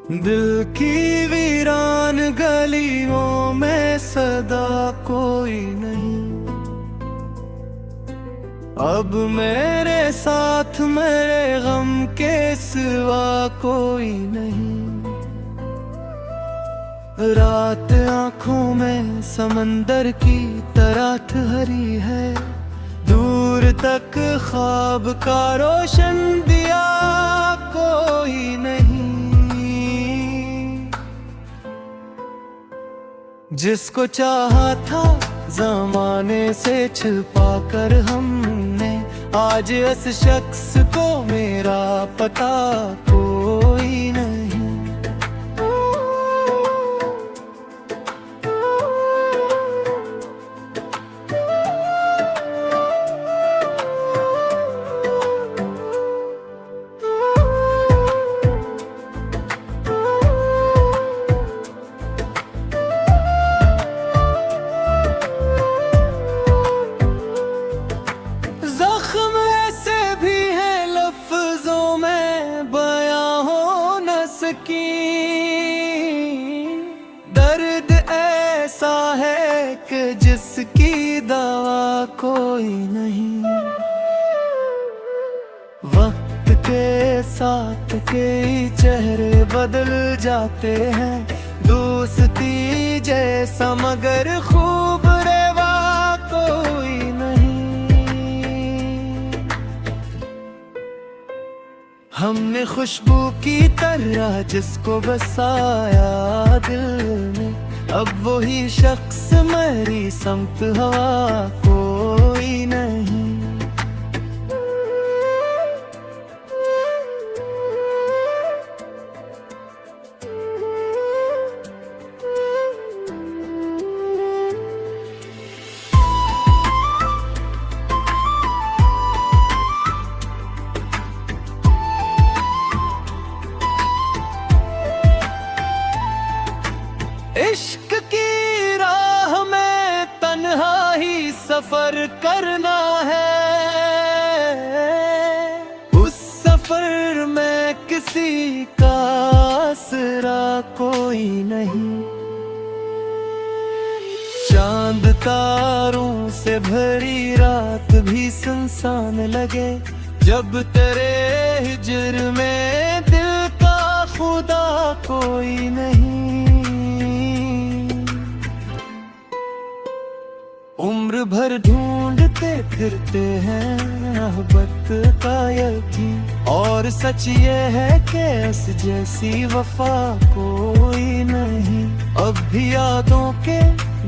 दिल की वीरान गलियों में सदा कोई नहीं। अब मेरे साथ मेरे गम के सिवा कोई नहीं। रात आंखों में समंदर की तरह ठहरी है, दूर तक ख्वाब का रोशन दिया कोई नहीं। जिसको चाहा था ज़माने से छिपा कर हमने, आज इस शख्स को मेरा पता कोई नहीं। दर्द ऐसा है कि जिसकी दवा कोई नहीं। वक्त के साथ कई चेहरे बदल जाते हैं, दोस्ती जैसा मगर खूब रेवा कोई नहीं। हमने खुशबू की तरह जिसको बसाया दिल में, अब वही शख्स मेरी समत हवा कोई नहीं। इश्क की राह में तन्हा ही सफर करना है, उस सफर में किसी का आसरा कोई नहीं। चांद तारों से भरी रात भी सुनसान लगे, जब तेरे हिज्र में दिल का खुदा कोई नहीं। उम्र भर ढूंढते फिरते हैं मोहब्बत का यकीन, और सच ये है कि उस जैसी वफा कोई नहीं। अब भी यादों के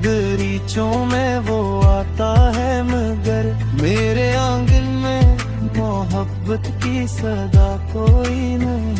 गलीचों में वो आता है, मगर मेरे आंगन में मोहब्बत की सदा कोई नहीं।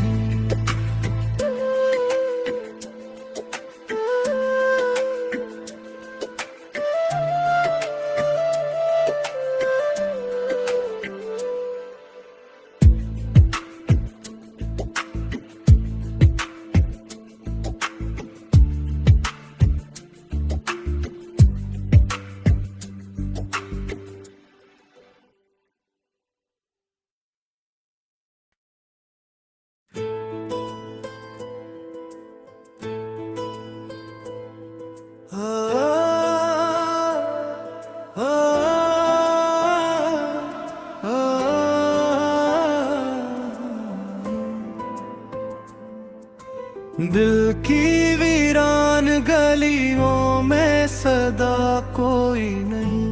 दिल की वीरान गलियों में सदा कोई नहीं।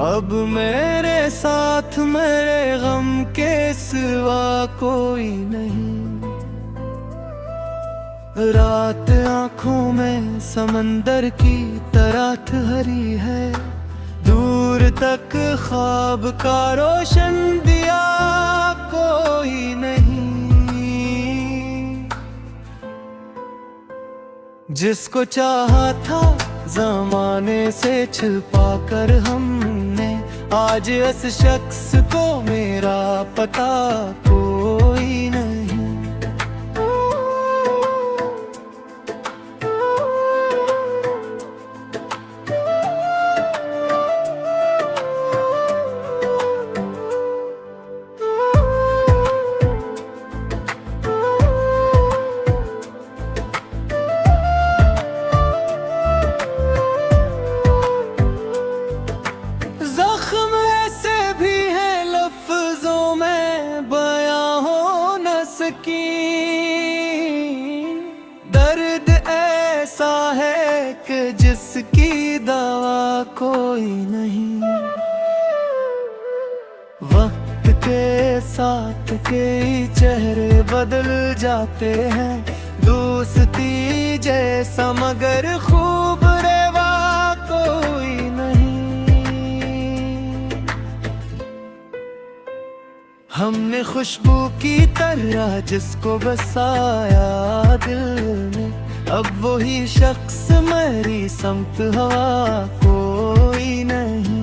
अब मेरे साथ मेरे गम के सिवा कोई नहीं। रात आंखों में समंदर की तरह ठहरी है, दूर तक ख्वाब का रोशन दिया कोई नहीं। जिसको चाहा था ज़माने से छिपा कर हमने, आज इस शख्स को मेरा पता कोई नहीं। की। दर्द ऐसा है कि जिसकी दवा कोई नहीं। वक्त के साथ कई चेहरे बदल जाते हैं, दोस्ती जैसा मगर खूब रेवा कोई नहीं। हमने खुशबू की तरह जिसको बसाया दिल में, अब वही शख्स मेरी समत हवा कोई नहीं।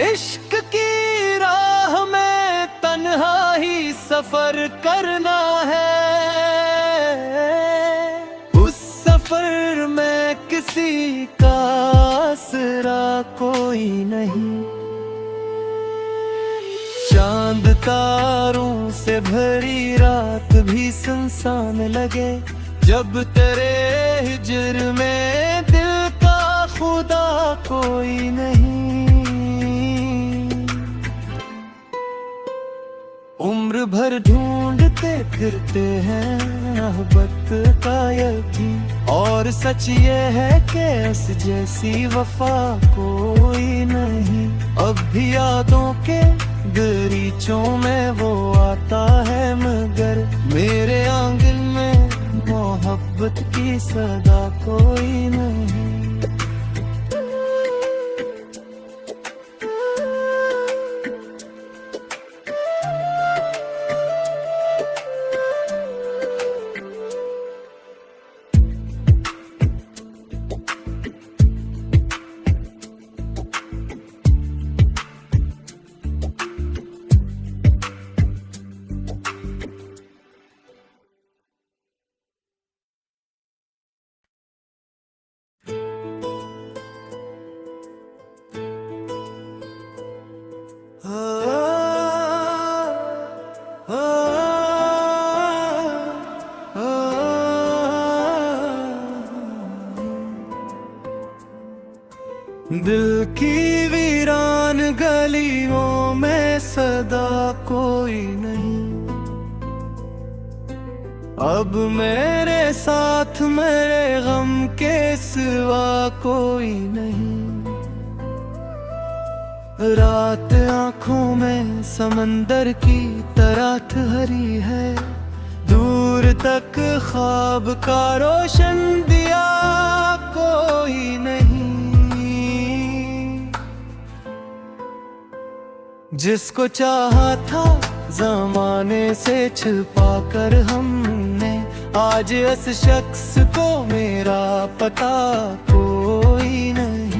इश्क की राह में तन्हा ही सफर करना है, उस सफर में किसी का आसरा कोई नहीं। चांद तारों से भरी रात भी सुनसान लगे, जब तेरे हिज्र में दिल का खुदा कोई नहीं। उम्र भर ढूंढते फिरते हैं मोहब्बत का यकीन, और सच ये है कि उस जैसी वफा कोई नहीं। अब भी यादों के गरीचों में वो आता है, मगर मेरे आंगन में मोहब्बत की सदा कोई नहीं। दिल की वीरान गलियों में सदा कोई नहीं। अब मेरे साथ मेरे गम के सिवा कोई नहीं। रात आंखों में समंदर की तरह ठहरी है, दूर तक ख्वाब का रोशन दिया कोई नहीं। जिसको चाहा था ज़माने से छुपा कर हमने, आज इस शख्स को मेरा पता कोई नहीं।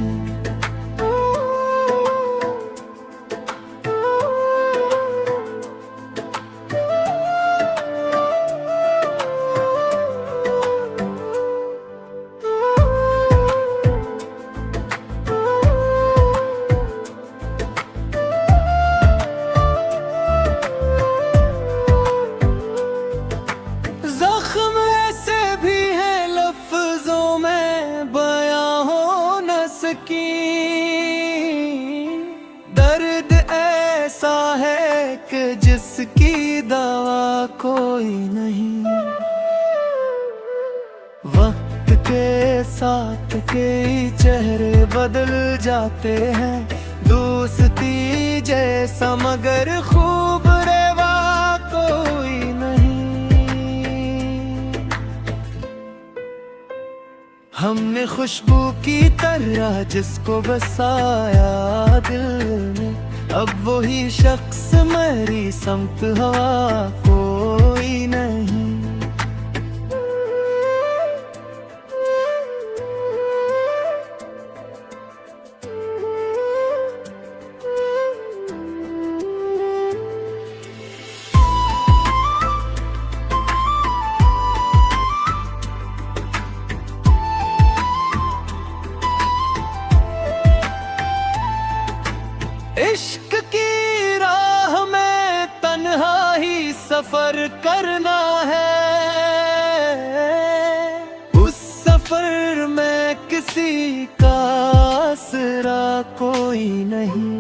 दर्द ऐसा है कि जिसकी दवा कोई नहीं। वक्त के साथ कई चेहरे बदल जाते हैं, दोस्ती जैसा मगर खूब रेवा कोई नहीं। हमने खुशबू की तरह जिसको बसाया दिल में, अब वही शख्स मेरी समत हवा कोई नहीं। इश्क की राह में तन्हा ही सफर करना है, उस सफर में किसी का आसरा कोई नहीं।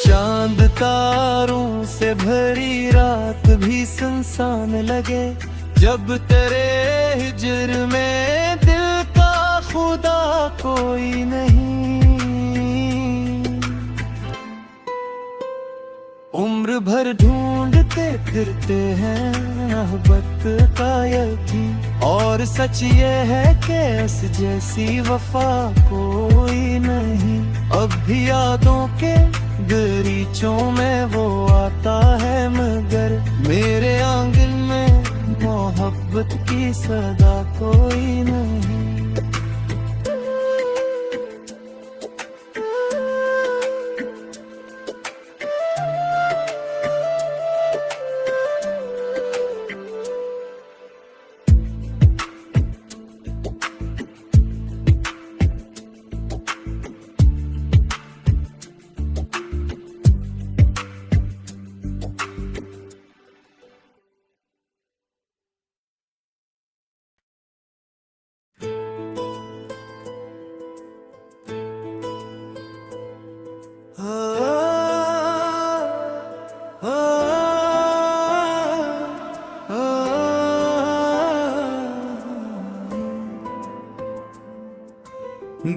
चांद तारों से भरी रात भी सुनसान लगे, जब तेरे हिज्र में दिल का खुदा कोई नहीं। उम्र भर ढूंढते फिरते हैं मोहब्बत का यकीन, और सच ये है कि उस जैसी वफा कोई नहीं। अब भी यादों के गरीचों में वो आता है, मगर मेरे आंगन में मोहब्बत की सदा कोई नहीं।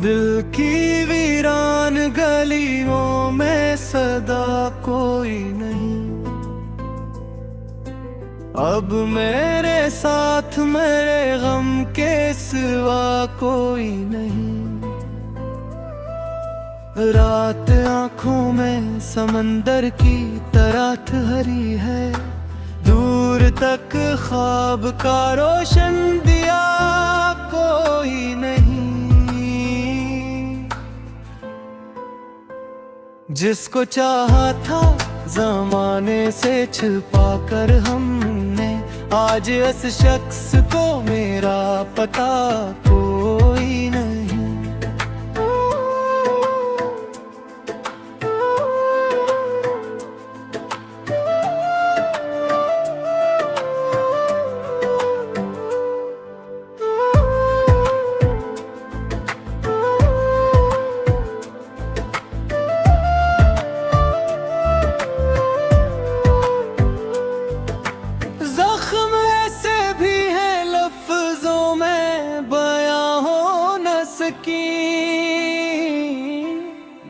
दिल की वीरान गलियों में सदा कोई नहीं। अब मेरे साथ मेरे गम के सिवा कोई नहीं। रात आंखों में समंदर की तरह ठहरी है, दूर तक ख्वाब का रोशन दिया कोई नहीं। जिसको चाहा था ज़माने से छुपा कर हमने, आज इस शख्स को मेरा पता कोई नहीं।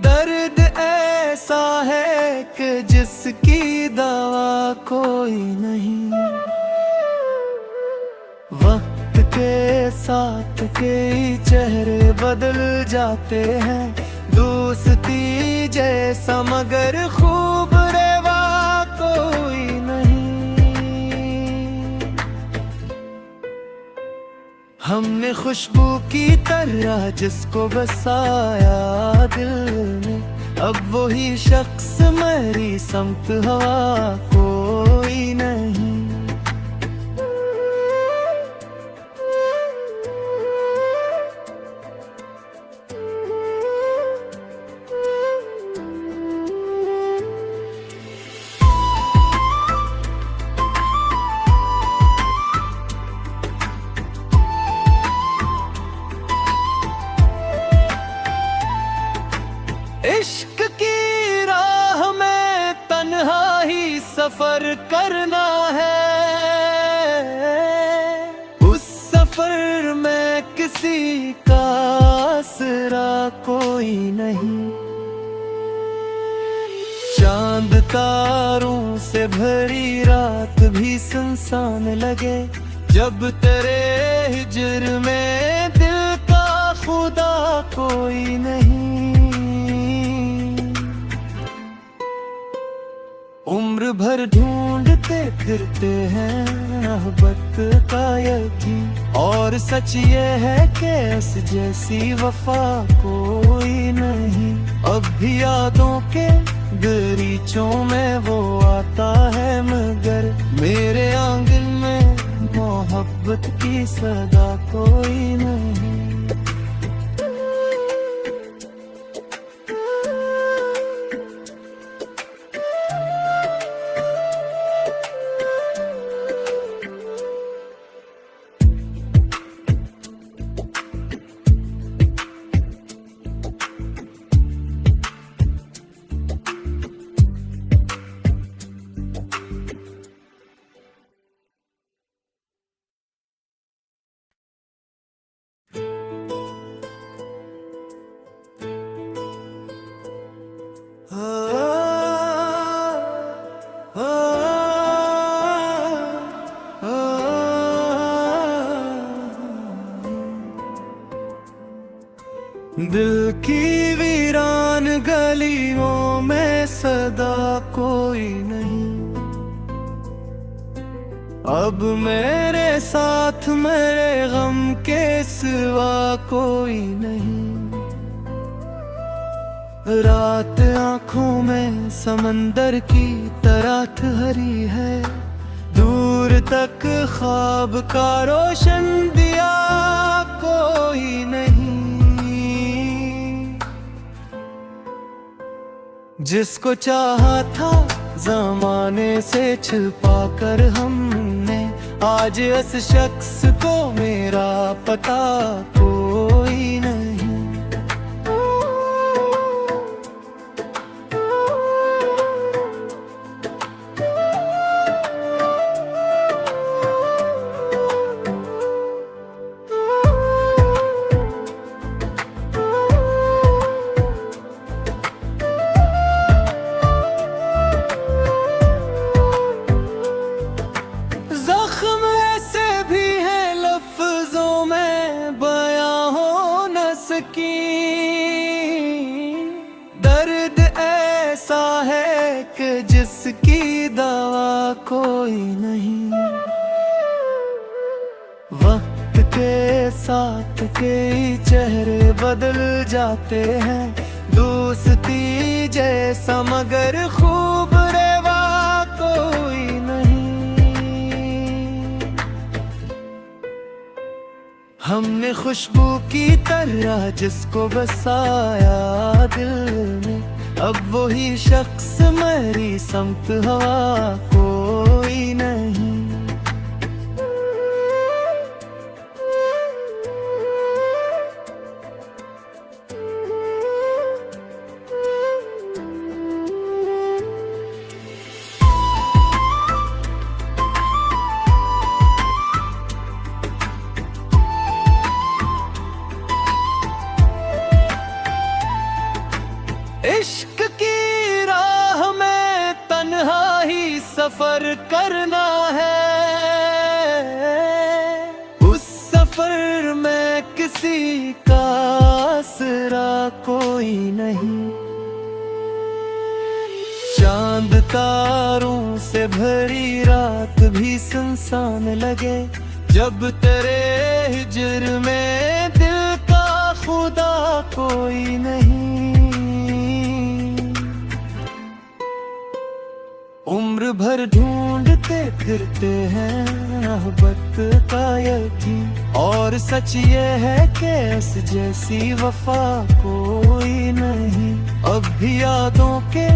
दर्द ऐसा है कि जिसकी दवा कोई नहीं। वक्त के साथ के चेहरे बदल जाते हैं, दोस्ती जैसा मगर खूब रेवा कोई नहीं। हमने खुशबू की तरह जिसको बसाया दिल में, अब वही शख्स मेरी समत हवा कोई नहीं। इश्क की राह में तन्हा ही सफर करना है, उस सफर में किसी का आसरा कोई नहीं। चांद तारों से भरी रात भी सुनसान लगे, जब तेरे हिज्र में दिल का खुदा कोई नहीं। उम्र भर ढूंढते फिरते हैं मोहब्बत का यकीन, और सच ये है कि उस जैसी वफा कोई नहीं। अब भी यादों के गरीचों में वो आता है, मगर मेरे आंगन में मोहब्बत की सदा कोई नहीं। दिल की वीरान गलियों में सदा कोई नहीं। अब मेरे साथ मेरे गम के सिवा कोई नहीं। रात आंखों में समंदर की तरह ठहरी है, दूर तक ख्वाब का रोशन दिया कोई नहीं। जिसको चाहा था ज़माने से छिपा कर हमने, आज इस शख्स को मेरा पता कोई नहीं। दर्द ऐसा है कि जिसकी दवा कोई नहीं। वक्त के साथ कई चेहरे बदल जाते हैं, दोस्ती जैसा मगर खूब रेवा कोई नहीं। हमने खुशबू की तरह जिसको बसाया दिल में, अब वही शख्स मेरी समत हवा कोई नहीं। इश्क की राह में तन्हा ही सफर करना है, उस सफर में किसी का आसरा कोई नहीं। चांद तारों से भरी रात भी सुनसान लगे, जब तेरे हिजर में दिल का खुदा कोई नहीं। उम्र भर ढूंढते फिरते हैं मोहब्बत का यकीन, और सच ये है कि इस जैसी वफा कोई नहीं। अब भी यादों के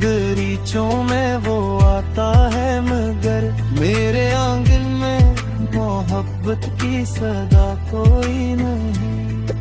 गरीचों में वो आता है, मगर मेरे आंगन में मोहब्बत की सदा कोई नहीं।